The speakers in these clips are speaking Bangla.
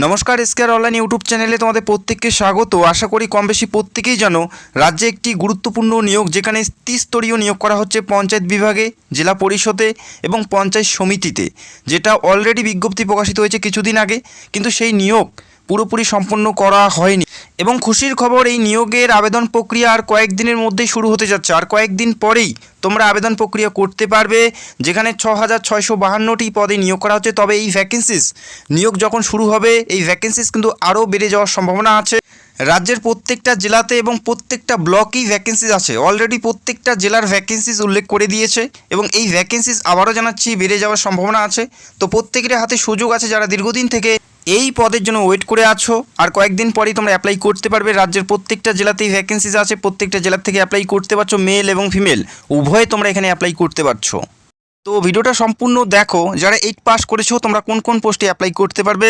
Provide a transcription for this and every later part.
নমস্কার, এসকেআর অনলাইন ইউটিউব চ্যানেলে তোমাদের প্রত্যেককে স্বাগত। আশা করি কম বেশি প্রত্যেকেই জানো রাজ্যে একটি গুরুত্বপূর্ণ নিয়োগ, যেখানে ত্রিস্তরীয় নিয়োগ করা হচ্ছে পঞ্চায়েত বিভাগে, জেলা পরিষদে এবং পঞ্চায়েত সমিতিতে, যেটা অলরেডি বিজ্ঞপ্তি প্রকাশিত হয়েছে কিছুদিন আগে, কিন্তু সেই নিয়োগ পুরোপুরি সম্পন্ন করা হয়নি। এবং খুশির খবর, এই নিয়োগের আবেদন প্রক্রিয়া আর কয়েকদিনের মধ্যেই শুরু হতে যাচ্ছে। আর কয়েকদিন পরেই তোমরা আবেদন প্রক্রিয়া করতে পারবে, যেখানে 6,652টি পদে নিয়োগ করা হচ্ছে। তবে এই ভ্যাকেন্সিস নিয়োগ যখন শুরু হবে, এই ভ্যাকেন্সিস কিন্তু আরও বেড়ে যাওয়ার সম্ভাবনা আছে। রাজ্যের প্রত্যেকটা জেলাতে এবং প্রত্যেকটা ব্লকেই ভ্যাকেন্সিস আছে। অলরেডি প্রত্যেকটা জেলার ভ্যাকেন্সিস উল্লেখ করে দিয়েছে এবং এই ভ্যাকেন্সিস আবারও জানাচ্ছি বেড়ে যাওয়ার সম্ভাবনা আছে। তো প্রত্যেকের হাতে সুযোগ আছে, যারা দীর্ঘদিন থেকে এই পদের জন্য ওয়েট করে আছো। আর কয়েকদিন পরেই তোমরা অ্যাপ্লাই করতে পারবে। রাজ্যের প্রত্যেকটা জেলাতেই ভ্যাকেন্সিস আছে, প্রত্যেকটা জেলা থেকে অ্যাপ্লাই করতে পারছো। মেল এবং ফিমেল উভয়ে তোমরা এখানে অ্যাপ্লাই করতে পারছো। তো ভিডিওটা সম্পূর্ণ দেখো। যারা 8 পাস করেছো তোমরা কোন কোন পোস্টে অ্যাপ্লাই করতে পারবে,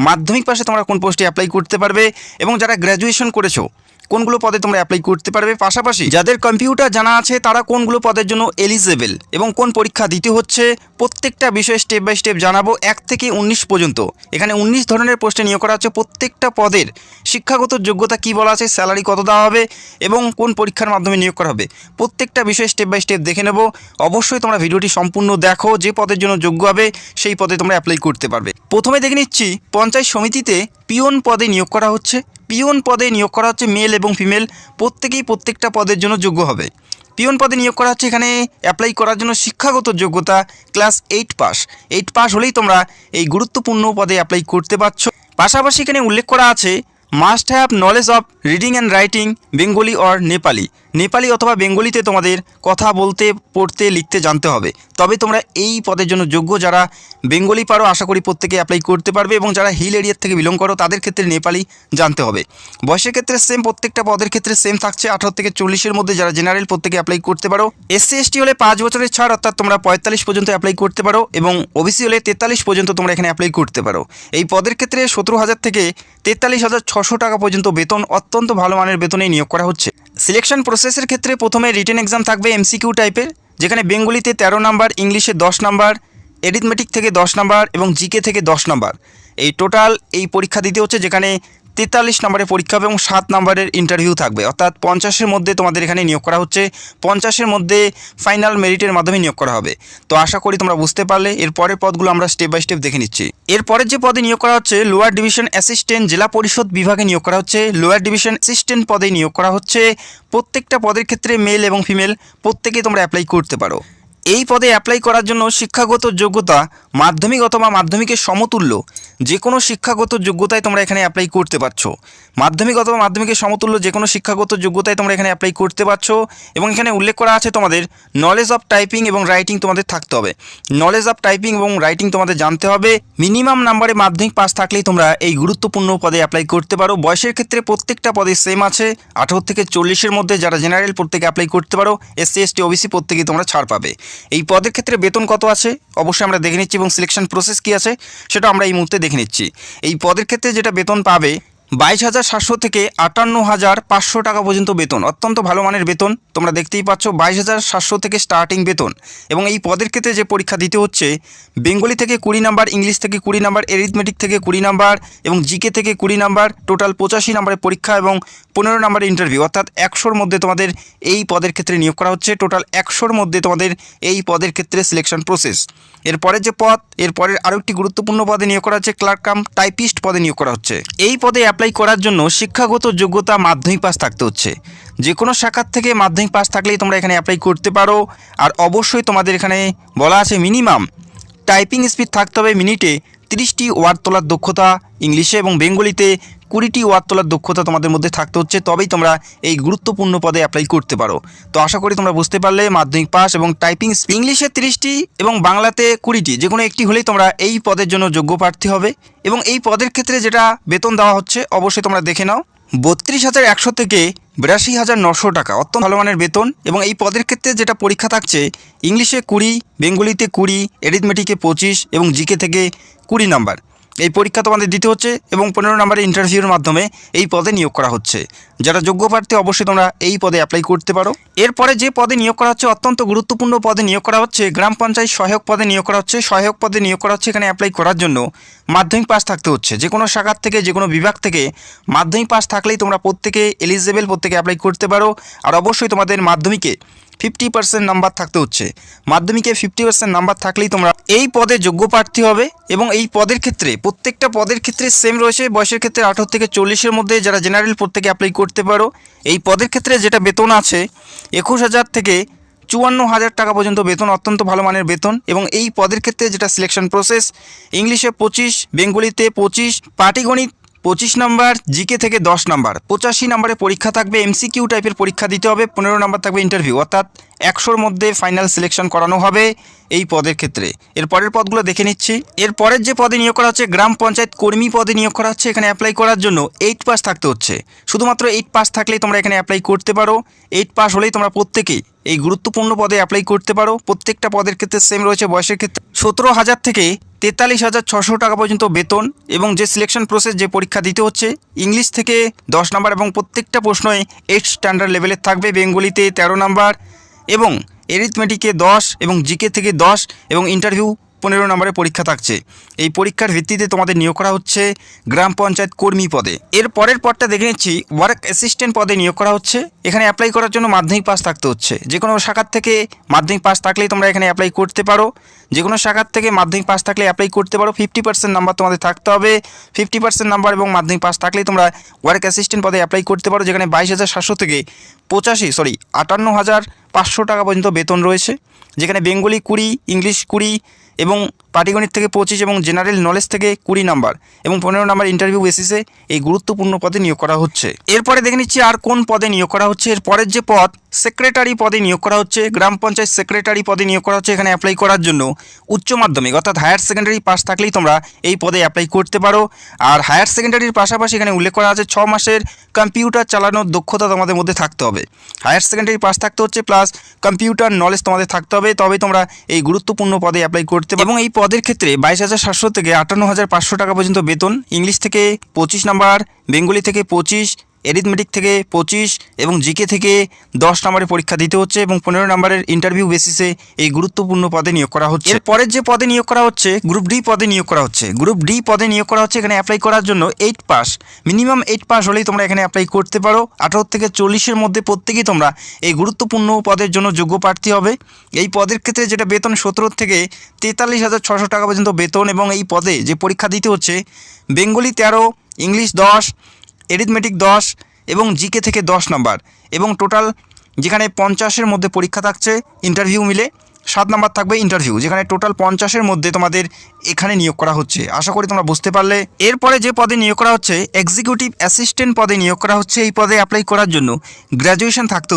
মাধ্যমিক পাশে তোমরা কোন পোস্টে অ্যাপ্লাই করতে পারবে, এবং যারা গ্র্যাজুয়েশন করেছো কোনগুলো পদে তোমরা অ্যাপ্লাই করতে পারবে। পাশাপাশি যাদের কম্পিউটার জানা আছে তারা কোনগুলো পদের জন্য এলিজেবল এবং কোন পরীক্ষা দিতে হচ্ছে, প্রত্যেকটা বিষয়ে স্টেপ বাই স্টেপ জানাবো। 1 থেকে 19 পর্যন্ত এখানে 19 ধরনের পোস্টে নিয়োগ করা হচ্ছে। প্রত্যেকটা পদের শিক্ষাগত যোগ্যতা কী বলা আছে, স্যালারি কত দেওয়া হবে এবং কোন পরীক্ষার মাধ্যমে নিয়োগ করা হবে, প্রত্যেকটা বিষয়ে স্টেপ বাই স্টেপ দেখে নেব। অবশ্যই তোমরা ভিডিওটি সম্পূর্ণ দেখো, যে পদের জন্য যোগ্য হবে সেই পদে তোমরা অ্যাপ্লাই করতে পারবে। প্রথমে দেখে নিচ্ছি, পঞ্চায়েত সমিতিতে পিওন পদে নিয়োগ করা হচ্ছে। পিওন পদে নিয়োগ করা হচ্ছে মেল এবং ফিমেল, প্রত্যেকেই প্রত্যেকটা পদের জন্য যোগ্য হবে। পিওন পদে নিয়োগ করা হচ্ছে। এখানে অ্যাপ্লাই করার জন্য শিক্ষাগত যোগ্যতা ক্লাস 8 পাস। 8 পাস হলেই তোমরা এই গুরুত্বপূর্ণ পদে অ্যাপ্লাই করতে পারছো। পাশাপাশি এখানে উল্লেখ করা আছে must have knowledge of reading and writing Bengali or Nepali. Nepali অথবা বেঙ্গলিতে তোমাদের কথা বলতে, পড়তে, লিখতে জানতে হবে, তবে তোমরা এই পদের জন্য যোগ্য। যারা বেঙ্গলি পারো আশা করি প্রত্যেকে অ্যাপ্লাই করতে পারবে, এবং যারা হিল এরিয়ার থেকে বিলং করো তাদের ক্ষেত্রে নেপালি জানতে হবে। বয়সের ক্ষেত্রে সেম, প্রত্যেকটা পদের ক্ষেত্রে সেম থাকছে। 18 থেকে 40-এর মধ্যে যারা জেনারেল প্রত্যেকে অ্যাপ্লাই করতে পারো। এসসি এসটি হলে 5 বছরের ছাড়, অর্থাৎ তোমরা 45 পর্যন্ত অ্যাপ্লাই করতে পারো, এবং ওবিসি হলে 43 পর্যন্ত তোমরা এখানে অ্যাপ্লাই করতে পারো। এই পদের ক্ষেত্রে 17,000 থেকে 43,600 টাকা পর্যন্ত বেতন, অত্যন্ত ভালো মানের বেতনে নিয়োগ করা হচ্ছে। সিলেকশন প্রসেসের ক্ষেত্রে প্রথমে রিটেন এক্সাম থাকবে এমসিকিউ টাইপের, যেখানে বেঙ্গলিতে 13 নাম্বার, ইংলিশে 10 নাম্বার, এরিথমেটিক থেকে 10 নাম্বার এবং জিকে থেকে 10 নাম্বার। এই টোটাল এই পরীক্ষা দিতে হচ্ছে, যেখানে 43 নম্বরের পরীক্ষা হবে এবং 7 নম্বরের ইন্টারভিউ থাকবে। অর্থাৎ 50-এর মধ্যে তোমাদের এখানে নিয়োগ করা হচ্ছে। 50-এর মধ্যে ফাইনাল মেরিটের মাধ্যমে নিয়োগ করা হবে। তো আশা করি তোমরা বুঝতে পারলে। এর পরের পদগুলো আমরা স্টেপ বাই স্টেপ দেখে নিচ্ছি। এরপরের যে পদে নিয়োগ করা হচ্ছে, লোয়ার ডিভিশন অ্যাসিস্ট্যান্ট, জেলা পরিষদ বিভাগে নিয়োগ করা হচ্ছে। লোয়ার ডিভিশন অ্যাসিস্ট্যান্ট পদে নিয়োগ করা হচ্ছে। প্রত্যেকটা পদের ক্ষেত্রে মেল এবং ফিমেল প্রত্যেকেই তোমরা অ্যাপ্লাই করতে পারো। এই পদে অ্যাপ্লাই করার জন্য শিক্ষাগত যোগ্যতা মাধ্যমিক অথবা মাধ্যমিকের সমতুল্য যে কোনো শিক্ষাগত যোগ্যতায় তোমরা এখানে অ্যাপ্লাই করতে পারছো। মাধ্যমিক অথবা মাধ্যমিকের সমতুল্য যে কোনো শিক্ষাগত যোগ্যতায় তোমরা এখানে অ্যাপ্লাই করতে পারছো। এবং এখানে উল্লেখ করা আছে তোমাদের নলেজ অফ টাইপিং এবং রাইটিং তোমাদের থাকতে হবে। নলেজ অফ টাইপিং এবং রাইটিং তোমাদের জানতে হবে। মিনিমাম নাম্বারে মাধ্যমিক পাস থাকলেই তোমরা এই গুরুত্বপূর্ণ পদে অ্যাপ্লাই করতে পারো। বয়সের ক্ষেত্রে প্রত্যেকটা পদে সেম আছে। 18 থেকে 40-এর মধ্যে যারা জেনারেল প্রত্যেকে অ্যাপ্লাই করতে পারো। এসসি এসটি ওবিসি প্রত্যেকেই তোমরা ছাড় পাবে। এই পদের ক্ষেত্রে বেতন কত আছে অবশ্যই আমরা দেখে নিচ্ছি, এবং সিলেকশন প্রসেস কী আছে সেটা আমরা এই মুহূর্তে দেখে নিচ্ছি। এই পদের ক্ষেত্রে যেটা বেতন পাবে 22,700 থেকে 58,500 টাকা পর্যন্ত বেতন, অত্যন্ত ভালো মানের বেতন। তোমরা দেখতেই পাচ্ছ 22,700 থেকে স্টার্টিং বেতন। এবং এই পদের ক্ষেত্রে যে পরীক্ষা দিতে হচ্ছে, বেঙ্গলি থেকে 20 নাম্বার, ইংলিশ থেকে 20 নাম্বার, এরিথমেটিক থেকে 20 নাম্বার এবং জিকে থেকে 20 নাম্বার, টোটাল 85 নাম্বারের পরীক্ষা এবং 15 নাম্বারের ইন্টারভিউ। অর্থাৎ 100-র মধ্যে তোমাদের এই পদের ক্ষেত্রে নিয়োগ করা হচ্ছে। টোটাল 100-র মধ্যে তোমাদের এই পদের ক্ষেত্রে সিলেকশন প্রসেস। এরপরের যে পদ, এরপরের আরও একটি গুরুত্বপূর্ণ পদে নিয়োগ করা হচ্ছে ক্লার্ক কাম টাইপিস্ট পদে নিয়োগ করা হচ্ছে। এই পদে অ্যাপ্লাই করার জন্য শিক্ষাগত যোগ্যতা মাধ্যমিক পাস থাকতে হচ্ছে। যে কোনো শাখার থেকে মাধ্যমিক পাস থাকলেই তোমরা এখানে অ্যাপ্লাই করতে পারো। আর অবশ্যই তোমাদের এখানে বলা আছে মিনিমাম টাইপিং স্পিড থাকতে হবে মিনিটে 30টি ওয়ার্ড তোলার দক্ষতা, ইংলিশে এবং বেঙ্গলিতে 20টি ওয়ার্ড তোলার দক্ষতা তোমাদের মধ্যে থাকতে হচ্ছে, তবেই তোমরা এই গুরুত্বপূর্ণ পদে অ্যাপ্লাই করতে পারো। তো আশা করি তোমরা বুঝতে পারলে। মাধ্যমিক পাস এবং টাইপিং ইংলিশে 30টি এবং বাংলাতে 20টি, যে কোনো একটি হলেই তোমরা এই পদের জন্য যোগ্য প্রার্থী হবে। এবং এই পদের ক্ষেত্রে যেটা বেতন দেওয়া হচ্ছে অবশ্যই তোমরা দেখে নাও, 32,100 থেকে 82,900 টাকা, অত্যন্ত ভালো মানের বেতন। এবং এই পদের ক্ষেত্রে যেটা পরীক্ষা থাকছে, ইংলিশে 20, বেঙ্গলিতে 20, এরিথমেটিকে 25 এবং জিকে থেকে 20 নাম্বার। এই পরীক্ষা তোমাদের দিতে হচ্ছে এবং 15 নম্বরের ইন্টারভিউর মাধ্যমে এই পদে নিয়োগ করা হচ্ছে। যারা যোগ্য প্রার্থী অবশ্যই তোমরা এই পদে অ্যাপ্লাই করতে পারো। এরপরে যে পদে নিয়োগ করা হচ্ছে অত্যন্ত গুরুত্বপূর্ণ পদে নিয়োগ করা হচ্ছে, গ্রাম পঞ্চায়েত সহায়ক পদে নিয়োগ করা হচ্ছে। সহায়ক পদে নিয়োগ করা হচ্ছে, এখানে অ্যাপ্লাই করার জন্য মাধ্যমিক পাস থাকতে হচ্ছে। যে কোনো শাখার থেকে যে কোনো বিভাগ থেকে মাধ্যমিক পাস থাকলেই তোমরা প্রত্যেকে এলিজিবল, প্রত্যেকে অ্যাপ্লাই করতে পারো। আর অবশ্যই তোমাদের মাধ্যমিকে 50% নাম্বার থাকতে হচ্ছে। মাধ্যমিকে 50% নাম্বার থাকলেই তোমরা এই পদে যোগ্য প্রার্থী হবে। এবং এই পদের ক্ষেত্রে প্রত্যেকটা পদের ক্ষেত্রে সেম রয়েছে। বয়সের ক্ষেত্রে 18 থেকে 40-এর মধ্যে যারা জেনারেল প্রত্যেকে অ্যাপ্লাই করতে পারো। এই পদের ক্ষেত্রে যেটা বেতন আছে 21,000 থেকে 54,000 টাকা পর্যন্ত বেতন, অত্যন্ত ভালো মানের বেতন। এবং এই পদের ক্ষেত্রে যেটা সিলেকশন প্রসেস, ইংলিশে 25, বেঙ্গলিতে 25, পাটিগণিত 25 নাম্বার, জিকে থেকে 10 নাম্বার, 85 নাম্বারের পরীক্ষা থাকবে। এমসিকিউ টাইপের পরীক্ষা দিতে হবে। 15 নাম্বার থাকবে ইন্টারভিউ, অর্থাৎ 100-র মধ্যে ফাইনাল সিলেকশন করানো হবে এই পদের ক্ষেত্রে। এর পরের পদগুলো দেখে নিচ্ছি। এর পরের যে পদে নিয়োগ করা হচ্ছে গ্রাম পঞ্চায়েত কর্মী পদে নিয়োগ করা হচ্ছে। এখানে অ্যাপ্লাই করার জন্য 8 পাস থাকতে হচ্ছে। শুধুমাত্র 8 পাস থাকলেই তোমরা এখানে অ্যাপ্লাই করতে পারো। 8 পাস হলেই তোমরা প্রত্যেকেই এই গুরুত্বপূর্ণ পদে অ্যাপ্লাই করতে পারো। প্রত্যেকটা পদের ক্ষেত্রে সেম রয়েছে। বয়সের ক্ষেত্রে 17,000 থেকে 43,600 টাকা পর্যন্ত বেতন। এবং যে সিলেকশন প্রসেস, যে পরীক্ষা দিতে হচ্ছে, ইংলিশ থেকে 10 নাম্বার এবং প্রত্যেকটা প্রশ্নই 8 স্ট্যান্ডার্ড লেভেলের থাকবে। বেঙ্গলিতে 13 নাম্বার এবং এরিথমেটিকে 10 এবং জিকে থেকে 10 এবং ইন্টারভিউ 15 নম্বরের পরীক্ষা থাকছে। এই পরীক্ষার ভিত্তিতে তোমাদের নিয়োগ করা হচ্ছে গ্রাম পঞ্চায়েত কর্মী পদে। এর পরের পদটা দেখে নিচ্ছি, ওয়ার্ক অ্যাসিস্ট্যান্ট পদে নিয়োগ করা হচ্ছে। এখানে অ্যাপ্লাই করার জন্য মাধ্যমিক পাস থাকতে হচ্ছে। যে কোনো শাখার থেকে মাধ্যমিক পাস থাকলেই তোমরা এখানে অ্যাপ্লাই করতে পারো। যে কোনো শাখার থেকে মাধ্যমিক পাস থাকলে অ্যাপ্লাই করতে পারো। 50% নাম্বার তোমাদের থাকতে হবে। 50% নাম্বার এবং মাধ্যমিক পাস থাকলেই তোমরা ওয়ার্ক অ্যাসিস্ট্যান্ট পদে অ্যাপ্লাই করতে পারো, যেখানে 22,700 থেকে 58,500 টাকা পর্যন্ত বেতন রয়েছে। যেখানে বেঙ্গলি 20, ইংলিশ 20 এবং পাটিগণিত থেকে 25 এবং জেনারেল নলেজ থেকে 20 নাম্বার এবং 15 নাম্বার ইন্টারভিউ বেসিসে এই গুরুত্বপূর্ণ পদে নিয়োগ করা হচ্ছে। এরপরে দেখে নিচ্ছি আর কোন পদে নিয়োগ করা হচ্ছে। এর পরের যে পদ, সেক্রেটারি পদে নিয়োগ করা হচ্ছে। গ্রাম পঞ্চায়েত সেক্রেটারি পদে নিয়োগ করা হচ্ছে। এখানে অ্যাপ্লাই করার জন্য উচ্চ মাধ্যমিক অর্থাৎ হায়ার সেকেন্ডারি পাস থাকলেই তোমরা এই পদে অ্যাপ্লাই করতে পারো। আর হায়ার সেকেন্ডারির পাশাপাশি এখানে উল্লেখ করা আছে 6 মাসের কম্পিউটার চালানোর দক্ষতা তোমাদের মধ্যে থাকতে হবে। হায়ার সেকেন্ডারি পাস থাকতে হচ্ছে প্লাস কম্পিউটার নলেজ তোমাদের থাকতে হবে, তবে তোমরা এই গুরুত্বপূর্ণ পদে অ্যাপ্লাই করতে পারো। এবং এই পদের ক্ষেত্রে 22,700 থেকে 58,500 টাকা পর্যন্ত বেতন। ইংলিশ থেকে 25 নাম্বার, বেঙ্গলি থেকে 25, এরিথমেটিক থেকে 25 এবং জিকে থেকে 10 নম্বরের পরীক্ষা দিতে হচ্ছে এবং 15 নম্বরের ইন্টারভিউ বেসিসে এই গুরুত্বপূর্ণ পদে নিয়োগ করা হচ্ছে। এর পরের যে পদে নিয়োগ করা হচ্ছে গ্রুপ ডি পদে নিয়োগ করা হচ্ছে। গ্রুপ ডি পদে নিয়োগ করা হচ্ছে। এখানে অ্যাপ্লাই করার জন্য 8 পাস, মিনিমাম 8 পাস হলেই তোমরা এখানে অ্যাপ্লাই করতে পারো। 18 থেকে 40-এর মধ্যে প্রত্যেকেই তোমরা এই গুরুত্বপূর্ণ পদের জন্য যোগ্য প্রার্থী হবে। এই পদের ক্ষেত্রে যেটা বেতন 17 থেকে 43,600 টাকা পর্যন্ত বেতন এবং এই পদে যে পরীক্ষা দিতে হচ্ছে বেঙ্গলি 13, ইংলিশ 10, এরিথমেটিক 10 এবং জিকে থেকে 10 নাম্বার এবং টোটাল যেখানে 50-এর মধ্যে পরীক্ষা থাকছে, ইন্টারভিউ মিলে 7 নাম্বার থাকবে ইন্টারভিউ, যেখানে টোটাল 50-এর মধ্যে তোমাদের এখানে নিয়োগ করা হচ্ছে। আশা করি তোমরা বুঝতে পারলে। এরপরে যে পদে নিয়োগ করা হচ্ছে এক্সিকিউটিভ অ্যাসিস্ট্যান্ট পদে নিয়োগ করা হচ্ছে। এই পদে অ্যাপ্লাই করার জন্য গ্র্যাজুয়েশন থাকতে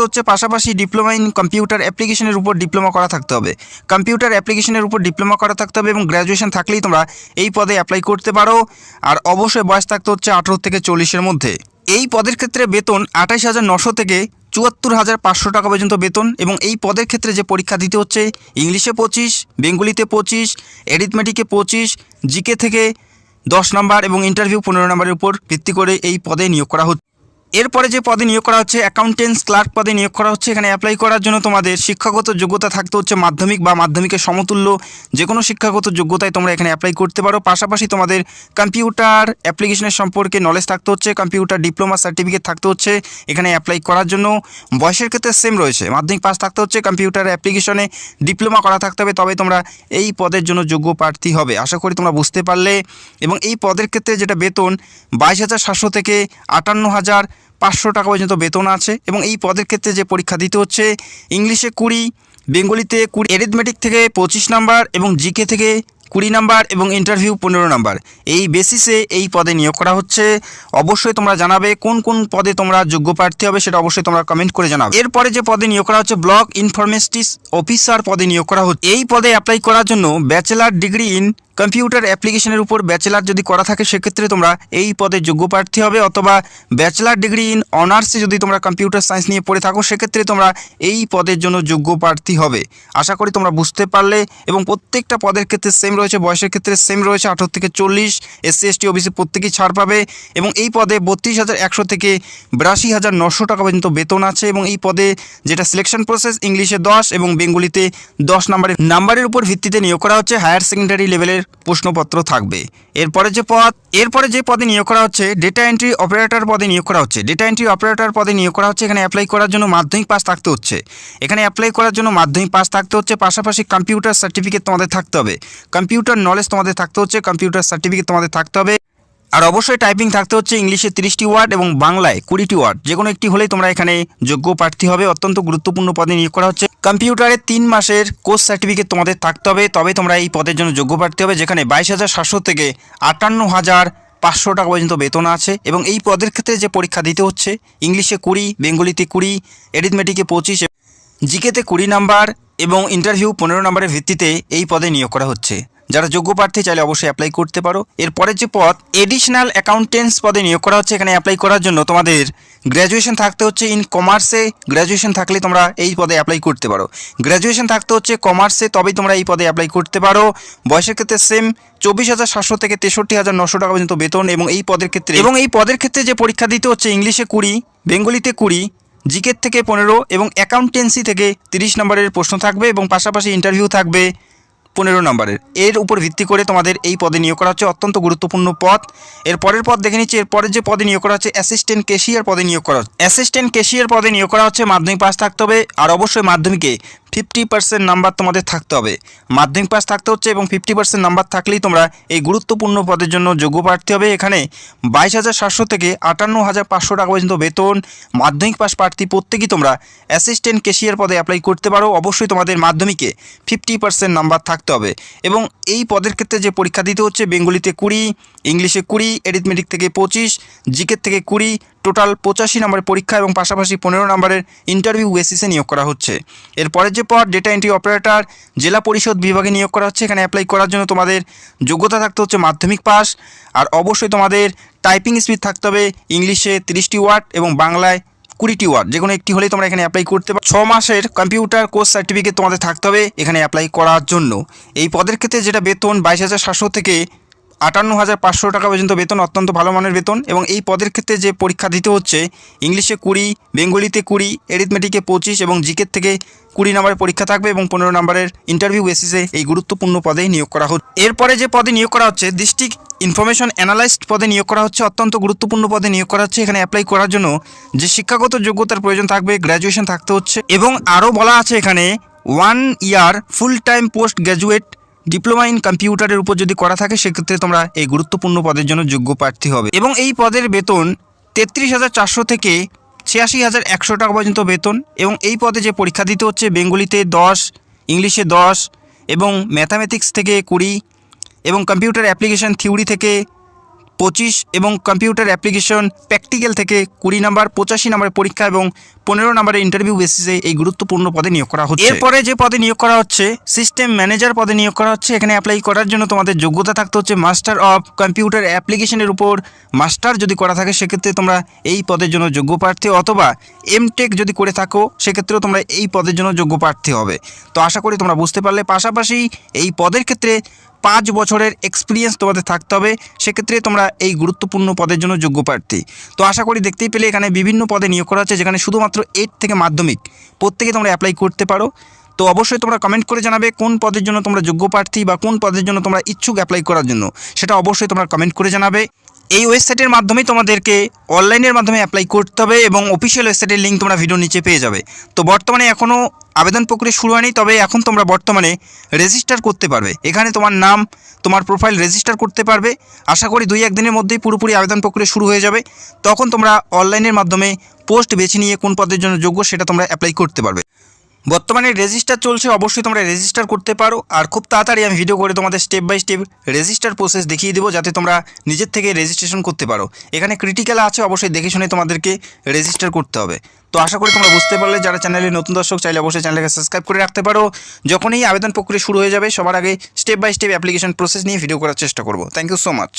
হচ্ছে। পাশাপাশি ডিপ্লোমা ইন কম্পিউটার অ্যাপ্লিকেশনের উপর ডিপ্লোমা করা থাকতে হবে। কম্পিউটার অ্যাপ্লিকেশনের উপর ডিপ্লোমা করা থাকতে হবে এবং গ্র্যাজুয়েশন থাকলেই তোমরা এই পদে অ্যাপ্লাই করতে পারো। আর অবশ্যই বয়স থাকতে হচ্ছে 18 থেকে 40-এর মধ্যে। এই পদের ক্ষেত্রে বেতন 28,900 থেকে 74,500 টাকা পর্যন্ত বেতন এবং এই পদের ক্ষেত্রে যে পরীক্ষা দিতে হচ্ছে ইংলিশে 25, বেঙ্গলিতে 25, এরিথমেটিকে 25, জিকে থেকে 10 নাম্বার এবং ইন্টারভিউ 15 নাম্বারের উপর ভিত্তি করে এই পদে নিয়োগ করা হচ্ছে। এরপরে যে পদে নিয়োগ করা হচ্ছে অ্যাকাউন্টেন্টস ক্লার্ক পদে নিয়োগ করা হচ্ছে। এখানে অ্যাপ্লাই করার জন্য তোমাদের শিক্ষাগত যোগ্যতা থাকতে হচ্ছে মাধ্যমিক বা মাধ্যমিকের সমতুল্য যে কোনো শিক্ষাগত যোগ্যতায় তোমরা এখানে অ্যাপ্লাই করতে পারো। পাশাপাশি তোমাদের কম্পিউটার অ্যাপ্লিকেশনের সম্পর্কে নলেজ থাকতে হচ্ছে, কম্পিউটার ডিপ্লোমা সার্টিফিকেট থাকতে হচ্ছে এখানে অ্যাপ্লাই করার জন্য। বয়সের ক্ষেত্রে সেম রয়েছে, মাধ্যমিক পাস থাকতে হচ্ছে, কম্পিউটার অ্যাপ্লিকেশনে ডিপ্লোমা করা থাকতে হবে, তবে তোমরা এই পদের জন্য যোগ্য প্রার্থী হবে। আশা করি তোমরা বুঝতে পারলে। এবং এই পদের ক্ষেত্রে যেটা বেতন 22,700 থেকে 58,500 টাকা পর্যন্ত বেতন আছে এবং এই পদের ক্ষেত্রে যে পরীক্ষা দিতে হচ্ছে ইংলিশে 20, বেঙ্গলিতে 20, এরিথমেটিক থেকে 25 নাম্বার এবং জিকে থেকে 20 নাম্বার এবং ইন্টারভিউ 15 নাম্বার। এই বেসিসে এই পদে নিয়োগ করা হচ্ছে। অবশ্যই তোমরা জানাবে কোন কোন পদে তোমরা যোগ্য প্রার্থী হবে, সেটা অবশ্যই তোমরা কমেন্ট করে জানাবে। এরপরে যে পদে নিয়োগ করা হচ্ছে ব্লক ইনফরমেটিক্স অফিসার পদে নিয়োগ করা হচ্ছে। এই পদে অ্যাপ্লাই করার জন্য ব্যাচেলার ডিগ্রি ইন কম্পিউটার অ্যাপ্লিকেশনের উপর ব্যাচেলার যদি করা থাকে সেক্ষেত্রে তোমরা এই পদে যোগ্য প্রার্থী হবে, অথবা ব্যাচেলার ডিগ্রি ইন অনার্সে যদি তোমরা কম্পিউটার সায়েন্স নিয়ে পড়ে থাকো সেক্ষেত্রে তোমরা এই পদের জন্য যোগ্য প্রার্থী হবে। আশা করি তোমরা বুঝতে পারলে। এবং প্রত্যেকটা পদের ক্ষেত্রে সেম রয়েছে, বয়সের ক্ষেত্রে সেম রয়েছে, 18 থেকে 40, SC ST OBC প্রত্যেকেই ছাড় পাবে। এবং এই পদে 32,100 থেকে 82,900 টাকা পর্যন্ত বেতন আছে। এবং এই পদে যেটা সিলেকশন প্রসেস, ইংলিশে 10 এবং বেঙ্গলিতে 10 নাম্বারের উপর ভিত্তিতে নিয়োগ করা হচ্ছে। হায়ার সেকেন্ডারি লেভেলের প্রশ্নপত্র থাকবে। এরপরে যে পদে নিয়োগ করা হচ্ছে ডেটা এন্ট্রি অপারেটর পদে নিয়োগ করা হচ্ছে। ডেটা এন্ট্রি অপারেটর পদে নিয়োগ করা হচ্ছে। এখানে অ্যাপ্লাই করার জন্য মাধ্যমিক পাস থাকতে হচ্ছে। পাশাপাশি কম্পিউটার সার্টিফিকেট তোমাদের থাকতে হবে। কম্পিউটার নলেজ তোমাদের থাকতে হচ্ছে, কম্পিউটার সার্টিফিকেট তোমাদের থাকতে হবে। আর অবশ্যই টাইপিং থাকতে হচ্ছে ইংলিশে 30টি ওয়ার্ড এবং বাংলায় 20টি ওয়ার্ড, যে কোনো একটি হলেই তোমরা এখানে যোগ্য প্রার্থী হবে। অত্যন্ত গুরুত্বপূর্ণ পদে নিয়োগ করা হচ্ছে। কম্পিউটারে 3 মাসের কোর্স সার্টিফিকেট তোমাদের থাকতে হবে, তবে তোমরা এই পদের জন্য যোগ্য প্রার্থী হবে। যেখানে 22,700 থেকে 58,500 টাকা পর্যন্ত বেতন আছে। এবং এই পদের ক্ষেত্রে যে পরীক্ষা দিতে হচ্ছে, ইংলিশে 20, বেঙ্গলিতে 20, অ্যারিথমেটিকে 25, জিকেতে 20 নাম্বার এবং ইন্টারভিউ 15 নাম্বারের ভিত্তিতে এই পদে নিয়োগ করা হচ্ছে। যারা যোগ্য প্রার্থী চাইলে অবশ্যই অ্যাপ্লাই করতে পারো। এরপরের যে পদ এডিশনাল অ্যাকাউন্টেন্টস পদে নিয়োগ করা হচ্ছে। এখানে অ্যাপ্লাই করার জন্য তোমাদের গ্র্যাজুয়েশন থাকতে হচ্ছে। ইন কমার্সে গ্র্যাজুয়েশন থাকলে তোমরা এই পদে অ্যাপ্লাই করতে পারো। গ্র্যাজুয়েশন থাকতে হচ্ছে কমার্সে, তবেই তোমরা এই পদে অ্যাপ্লাই করতে পারো। বয়সের ক্ষেত্রে সেম 24,700 থেকে 63,900 টাকা পর্যন্ত বেতন। এবং এই পদের ক্ষেত্রে যে পরীক্ষা দিতে হচ্ছে, ইংলিশে 20, বেঙ্গলিতে 20, জিকের থেকে 15 এবং অ্যাকাউন্টেন্সি থেকে 30 নম্বরের প্রশ্ন থাকবে। এবং পাশাপাশি ইন্টারভিউ থাকবে 15 নম্বরের। এর উপর ভিত্তি করে তোমাদের এই পদে নিয়োগ করা হচ্ছে। অত্যন্ত গুরুত্বপূর্ণ পদ। এরপরের পদ দেখে নিচ্ছি। এরপরের যে পদে নিয়োগ করা হচ্ছে অ্যাসিস্ট্যান্ট ক্যাশিয়ার পদে নিয়োগ করা হচ্ছে। মাধ্যমিক পাস থাকতে হবে। আর অবশ্যই মাধ্যমিকে 50% নাম্বার তোমাদের থাকতে হবে। মাধ্যমিক পাস থাকতে হচ্ছে এবং 50% নাম্বার থাকলেই তোমরা এই গুরুত্বপূর্ণ পদের জন্য যোগ্য প্রার্থী হবে। এখানে 22,700 থেকে 58,500 টাকা পর্যন্ত বেতন। মাধ্যমিক পাস প্রার্থী প্রত্যেকেই তোমরা অ্যাসিস্ট্যান্ট ক্যাশিয়ার পদে অ্যাপ্লাই করতে পারো। অবশ্যই তোমাদের মাধ্যমিকে 50% নাম্বার থাকতে হবে। এবং এই পদের ক্ষেত্রে যে পরীক্ষা দিতে হচ্ছে, বেঙ্গলিতে 20, ইংলিশে 20, অ্যারিথমেটিক থেকে 25, জিকের থেকে 20, টোটাল 85 নম্বরের পরীক্ষা এবং পাশাপাশি 15 নম্বরের ইন্টারভিউ বেসিসে নিয়োগ করা হচ্ছে। এরপরের যে পদ ডেটা এন্ট্রি অপারেটর জেলা পরিষদ বিভাগে নিয়োগ করা হচ্ছে। এখানে অ্যাপ্লাই করার জন্য তোমাদের যোগ্যতা থাকতে হচ্ছে মাধ্যমিক পাস। আর অবশ্যই তোমাদের টাইপিং স্পিড থাকতে হবে ইংলিশে 30টি ওয়ার্ড এবং বাংলায় 20টি ওয়ার্ড, যে কোনো একটি হলেই তোমরা এখানে অ্যাপ্লাই করতে পারো। 6 মাসের কম্পিউটার কোর্স সার্টিফিকেট তোমাদের থাকতে হবে এখানে অ্যাপ্লাই করার জন্য। এই পদের ক্ষেত্রে যেটা বেতন 22,700 থেকে 58,500 টাকা পর্যন্ত বেতন, অত্যন্ত ভালো মানের বেতন। এবং এই পদের ক্ষেত্রে যে পরীক্ষা দিতে হচ্ছে, ইংলিশে 20, বেঙ্গলিতে 20, অ্যারিথমেটিকে 25 এবং জিকের থেকে 20 নম্বরের পরীক্ষা থাকবে এবং 15 নম্বরের ইন্টারভিউ বেসিসে এই গুরুত্বপূর্ণ পদে নিয়োগ করা হচ্ছে। এরপরে যে পদে নিয়োগ করা হচ্ছে ডিস্ট্রিক্ট ইনফরমেশন অ্যানালাইস্ট পদে নিয়োগ করা হচ্ছে। অত্যন্ত গুরুত্বপূর্ণ পদে নিয়োগ করা হচ্ছে। এখানে অ্যাপ্লাই করার জন্য যে শিক্ষাগত যোগ্যতার প্রয়োজন থাকবে, গ্র্যাজুয়েশন থাকতে হচ্ছে। এবং আরও বলা আছে এখানে 1 year full time post graduate diploma in কম্পিউটারের উপর যদি করা থাকে সেক্ষেত্রে তোমরা এই গুরুত্বপূর্ণ পদের জন্য যোগ্য প্রার্থী হবে। এবং এই পদের বেতন 33,400 থেকে 86,100 টাকা পর্যন্ত বেতন। এবং এই পদে যে পরীক্ষা দিতে হচ্ছে, বেঙ্গলিতে 10, ইংলিশে 10 এবং ম্যাথামেটিক্স থেকে 20 এবং কম্পিউটার অ্যাপ্লিকেশন থিওরি থেকে 25 এবং কম্পিউটার অ্যাপ্লিকেশন প্র্যাকটিক্যাল থেকে 20 নাম্বার, 85 নম্বরের পরীক্ষা এবং 15 নম্বরের ইন্টারভিউ বেসিসে এই গুরুত্বপূর্ণ পদে নিয়োগ করা হচ্ছে। এরপরে যে পদে নিয়োগ করা হচ্ছে সিস্টেম ম্যানেজার পদে নিয়োগ করা হচ্ছে। এখানে অ্যাপ্লাই করার জন্য তোমাদের যোগ্যতা থাকতে হচ্ছে মাস্টার অফ কম্পিউটার অ্যাপ্লিকেশনের উপর মাস্টার যদি করা থাকে সেক্ষেত্রে তোমরা এই পদের জন্য যোগ্য প্রার্থী, অথবা এমটেক যদি করে থাকো সেক্ষেত্রেও তোমরা এই পদের জন্য যোগ্য প্রার্থী হবে। তো আশা করি তোমরা বুঝতে পারলে। পাশাপাশি এই পদের ক্ষেত্রে 5 বছরের এক্সপিরিয়েন্স তোমাদের থাকতে হবে, সেক্ষেত্রে তোমরা এই গুরুত্বপূর্ণ পদের জন্য যোগ্য প্রার্থী। তো আশা করি দেখতেই পেলে এখানে বিভিন্ন পদে নিয়োগ করা হচ্ছে, যেখানে শুধুমাত্র 8 থেকে মাধ্যমিক প্রত্যেকে তোমরা অ্যাপ্লাই করতে পারো। তো অবশ্যই তোমরা কমেন্ট করে জানাবে কোন পদের জন্য তোমরা যোগ্য প্রার্থী বা কোন পদের জন্য তোমরা ইচ্ছুক অ্যাপ্লাই করার জন্য, সেটা অবশ্যই তোমরা কমেন্ট করে জানাবে। এই ওয়েবসাইটের মাধ্যমে তোমাদেরকে অনলাইনের মাধ্যমে অ্যাপ্লাই করতে হবে এবং অফিসিয়াল ওয়েবসাইটের লিঙ্ক তোমরা ভিডিও নিচে পেয়ে যাবে। তো বর্তমানে এখনও আবেদন প্রক্রিয়া শুরু হয়নি, তবে এখন তোমরা বর্তমানে রেজিস্টার করতে পারবে। এখানে তোমার নাম, তোমার প্রোফাইল রেজিস্টার করতে পারবে। আশা করি 2-1 দিনের মধ্যেই পুরোপুরি আবেদন প্রক্রিয়া শুরু হয়ে যাবে। তখন তোমরা অনলাইনের মাধ্যমে পোস্ট বেছে নিয়ে কোন পদের জন্য যোগ্য সেটা তোমরা অ্যাপ্লাই করতে পারবে। বর্তমানে রেজিস্টার চলছে, অবশ্যই তোমরা রেজিস্টার করতে পারো। আর খুব তাড়াতাড়ি আমি ভিডিও করে তোমাদের step by step register process দেখিয়ে দেবো, যাতে তোমরা নিজের থেকে রেজিস্ট্রেশন করতে পারো। এখানে ক্রিটিক্যাল আছে, অবশ্যই দেখে শুনে তোমাদেরকে রেজিস্টার করতে হবে। তো আশা করি তোমরা বুঝতে পারলে। যারা চ্যানেলে নতুন দর্শক চাইলে অবশ্যই চ্যানেলকে সাবস্ক্রাইব করে রাখতে পারো। যখনই আবেদন প্রক্রিয়া শুরু হয়ে যাবে সবার আগে step by step application process নিয়ে ভিডিও করার চেষ্টা করব। Thank you so much.